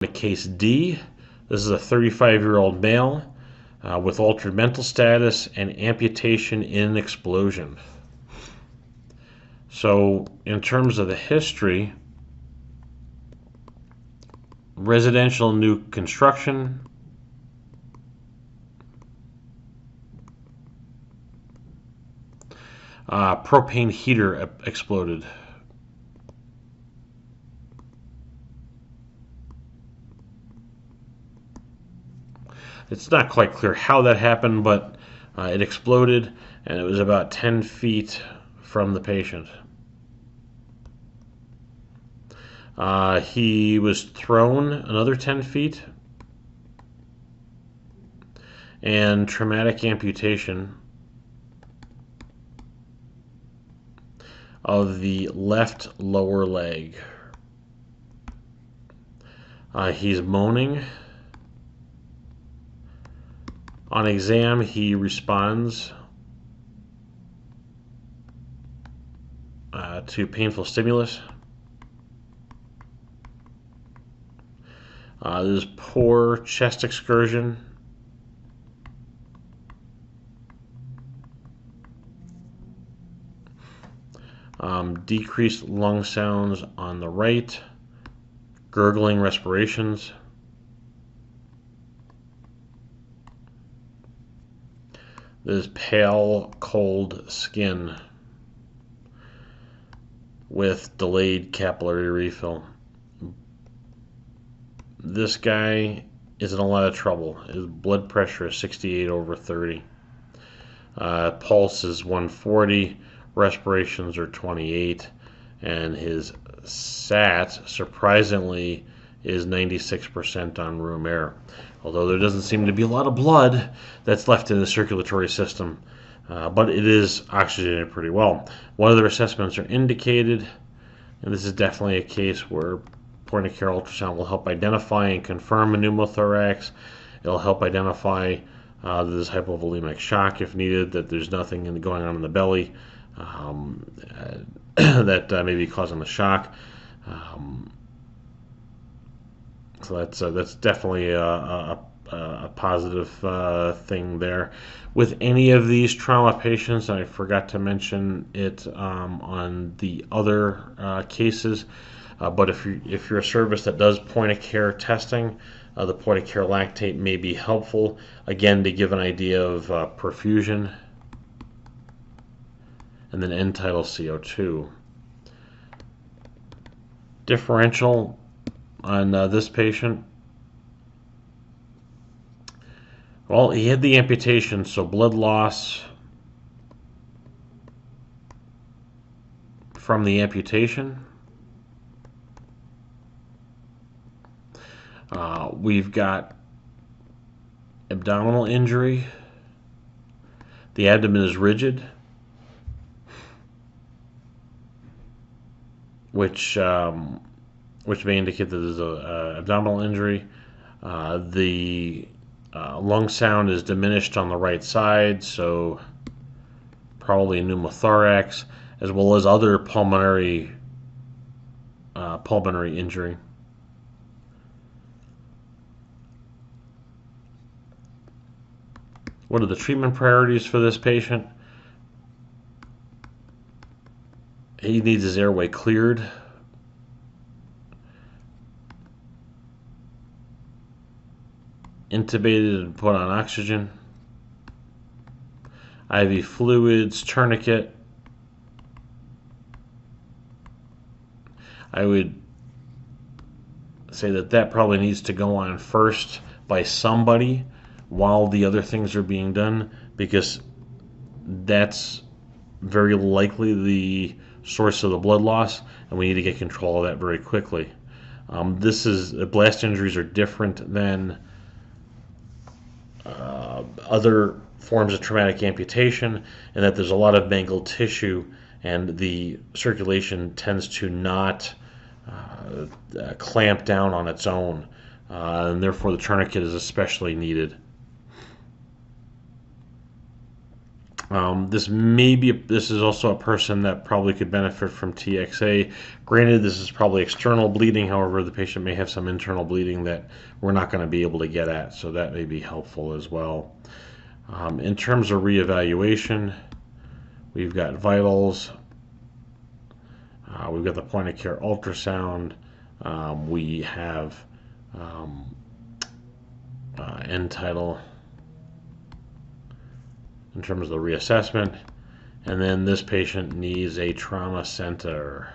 Case D. This is a 35-year-old male with altered mental status and amputation in explosion. So in terms of the history, residential new construction, propane heater exploded. It's not quite clear how that happened, but it exploded, and it was about 10 feet from the patient. He was thrown another 10 feet, and traumatic amputation of the left lower leg. He's moaning. On exam, he responds to painful stimulus. There's poor chest excursion. Decreased lung sounds on the right. Gurgling respirations. There's pale, cold skin with delayed capillary refill. This guy is in a lot of trouble. His blood pressure is 68/30. Pulse is 140. Respirations are 28. And his SAT, surprisingly, is 96% on room air. Although there doesn't seem to be a lot of blood that's left in the circulatory system. But it is oxygenated pretty well. One of their assessments are indicated, and this is definitely a case where point-of-care ultrasound will help identify and confirm a pneumothorax. It'll help identify that there's hypovolemic shock if needed, that there's nothing going on in the belly that may be causing the shock. So that's definitely a positive thing there. With any of these trauma patients, and I forgot to mention it on the other cases, but if you're a service that does point-of-care testing, the point-of-care lactate may be helpful, again, to give an idea of perfusion. And then end-tidal CO2. Differential on this patient. Well, he had the amputation, so blood loss from the amputation. We've got abdominal injury. The abdomen is rigid, which may indicate that there's an abdominal injury. The lung sound is diminished on the right side, so probably a pneumothorax, as well as other pulmonary injury. What are the treatment priorities for this patient? He needs his airway cleared. Intubated and put on oxygen. IV fluids, tourniquet. I would say that probably needs to go on first by somebody while the other things are being done, because that's very likely the source of the blood loss, and we need to get control of that very quickly. Blast injuries are different than other forms of traumatic amputation, and that there's a lot of mangled tissue, and the circulation tends to not clamp down on its own, and therefore the tourniquet is especially needed. This is also a person that probably could benefit from TXA. Granted, this is probably external bleeding. However, the patient may have some internal bleeding that we're not going to be able to get at, so that may be helpful as well. In terms of reevaluation, we've got vitals. We've got the point of care ultrasound. We have end tidal in terms of the reassessment. And then this patient needs a trauma center.